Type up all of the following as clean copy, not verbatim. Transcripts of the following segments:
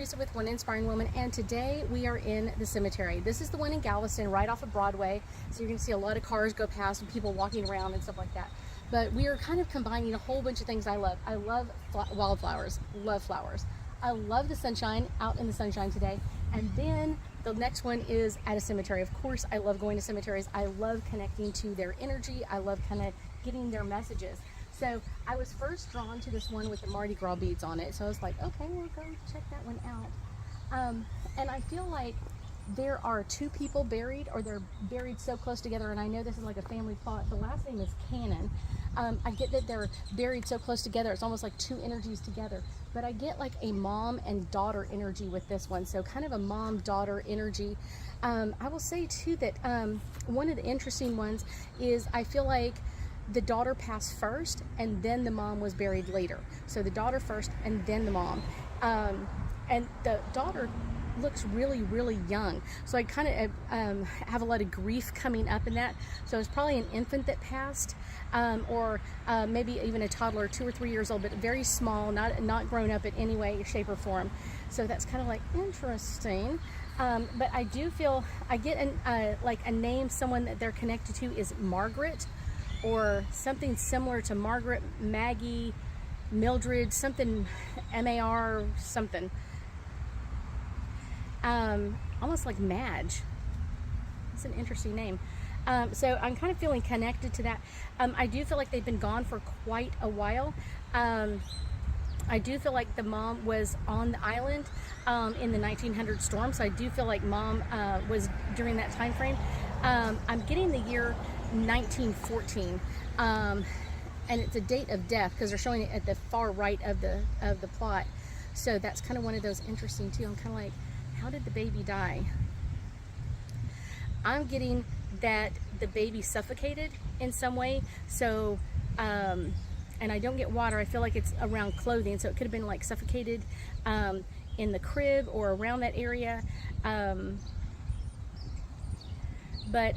Theresa with One Inspiring Woman, and today we are in the cemetery. This is the one in Galveston, right off of Broadway, so you're going to see a lot of cars go past and people walking around and stuff like that. But we are kind of combining a whole bunch of things I love. I love wildflowers, love flowers. I love the sunshine, out in the sunshine today. And then the next one is at a cemetery. Of course, I love going to cemeteries. I love connecting to their energy. I love kind of getting their messages. So I was first drawn to this one with the Mardi Gras beads on it. So I was like, okay, we'll go check that one out. And I feel like there are two people buried, or they're buried so close together. And I know this is like a family plot. The last name is Cannon. I get that they're buried so close together. It's almost like two energies together. But I get like a mom and daughter energy with this one. So kind of a mom-daughter energy. I will say too that one of the interesting ones is I feel like the daughter passed first and then the mom was buried later. So the daughter first and then the mom. And the daughter looks really, really young. So I kind of have a lot of grief coming up in that. So it's probably an infant that passed, or maybe even a toddler, 2 or 3 years old, but very small, not grown up in any way, shape, or form. So that's kind of like interesting. But I do feel I get like a name, someone that they're connected to is Margaret, or something similar to Margaret, Maggie, Mildred, something, M-A-R, something. Almost like Madge. It's an interesting name. So I'm kind of feeling connected to that. I do feel like they've been gone for quite a while. I do feel like the mom was on the island in the 1900 storm, so I do feel like mom was during that time frame. I'm getting the year 1914, and it's a date of death because they're showing it at the far right of the plot. So that's kind of one of those interesting too. I'm kind of like, how did the baby die? I'm getting that the baby suffocated in some way. So, and I don't get water. I feel like it's around clothing. So it could have been like suffocated in the crib or around that area. But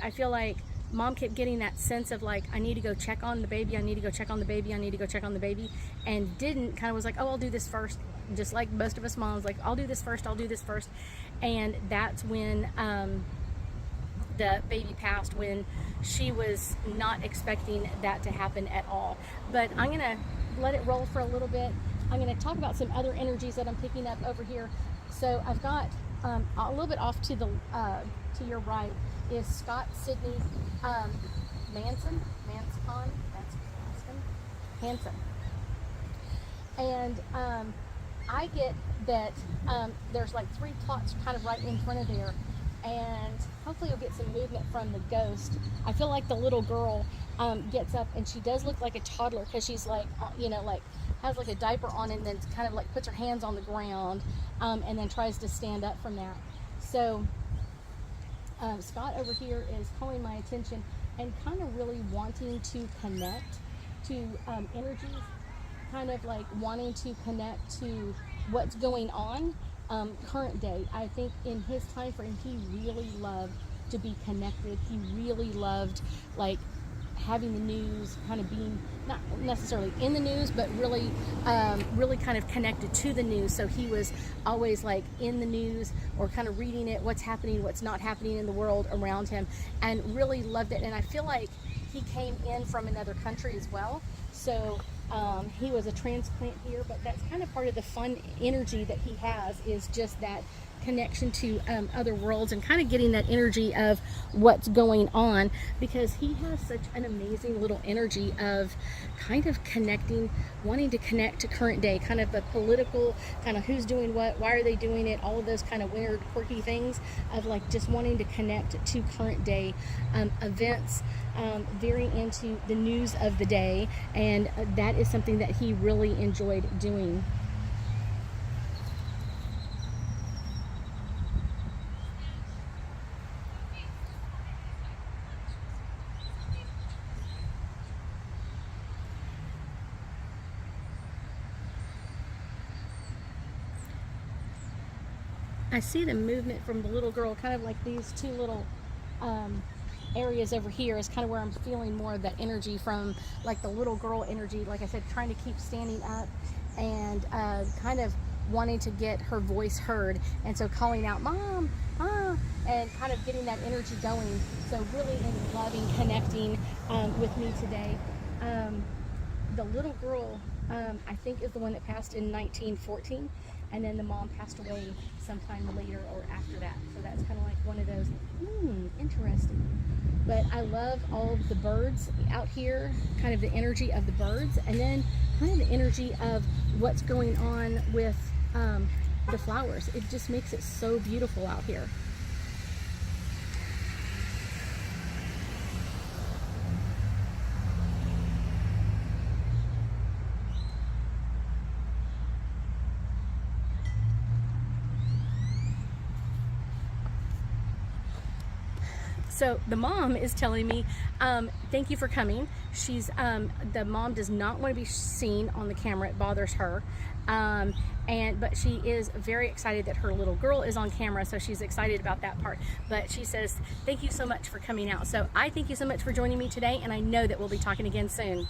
I feel like mom kept getting that sense of like, I need to go check on the baby. I need to go check on the baby. I need to go check on the baby. And didn't, kind of was like, oh, I'll do this first. Just like most of us moms, like, I'll do this first, I'll do this first. And that's when the baby passed, when she was not expecting that to happen at all. But I'm gonna let it roll for a little bit. I'm gonna talk about some other energies that I'm picking up over here. So I've got a little bit off to the to your right is Scott Sidney Hanson. And I get that there's like 3 plots kind of right in front of there, and hopefully you'll get some movement from the ghost. I feel like the little girl gets up, and she does look like a toddler because she's like, you know, like has like a diaper on, and then kind of like puts her hands on the ground and then tries to stand up from that. So Scott over here is calling my attention and kind of really wanting to connect to energies, kind of like wanting to connect to what's going on current day. I think in his time frame, he really loved to be connected. He really loved like having the news, kind of being not necessarily in the news, but really really kind of connected to the news. So he was always like in the news, or kind of reading it, what's happening, what's not happening in the world around him, and really loved it. And I feel like he came in from another country as well. So he was a transplant here, but that's kind of part of the fun energy that he has, is just that connection to other worlds, and kind of getting that energy of what's going on, because he has such an amazing little energy of kind of connecting, wanting to connect to current day, kind of a political, kind of who's doing what, why are they doing it, all of those kind of weird, quirky things of like just wanting to connect to current day events, very into the news of the day, and that is something that he really enjoyed doing. I see the movement from the little girl, kind of like these 2 little areas over here is kind of where I'm feeling more of that energy from, like the little girl energy, like I said, trying to keep standing up and kind of wanting to get her voice heard, and so calling out, "Mom, Mom," and kind of getting that energy going. So really in loving, connecting with me today. The little girl, I think, is the one that passed in 1914, and then the mom passed away sometime later or after that. So that's kind of like one of those, interesting. But I love all of the birds out here, kind of the energy of the birds, and then kind of the energy of what's going on with the flowers. It just makes it so beautiful out here. So the mom is telling me, thank you for coming. She's the mom does not want to be seen on the camera. It bothers her. But she is very excited that her little girl is on camera, so she's excited about that part. But she says, thank you so much for coming out. So I thank you so much for joining me today, and I know that we'll be talking again soon.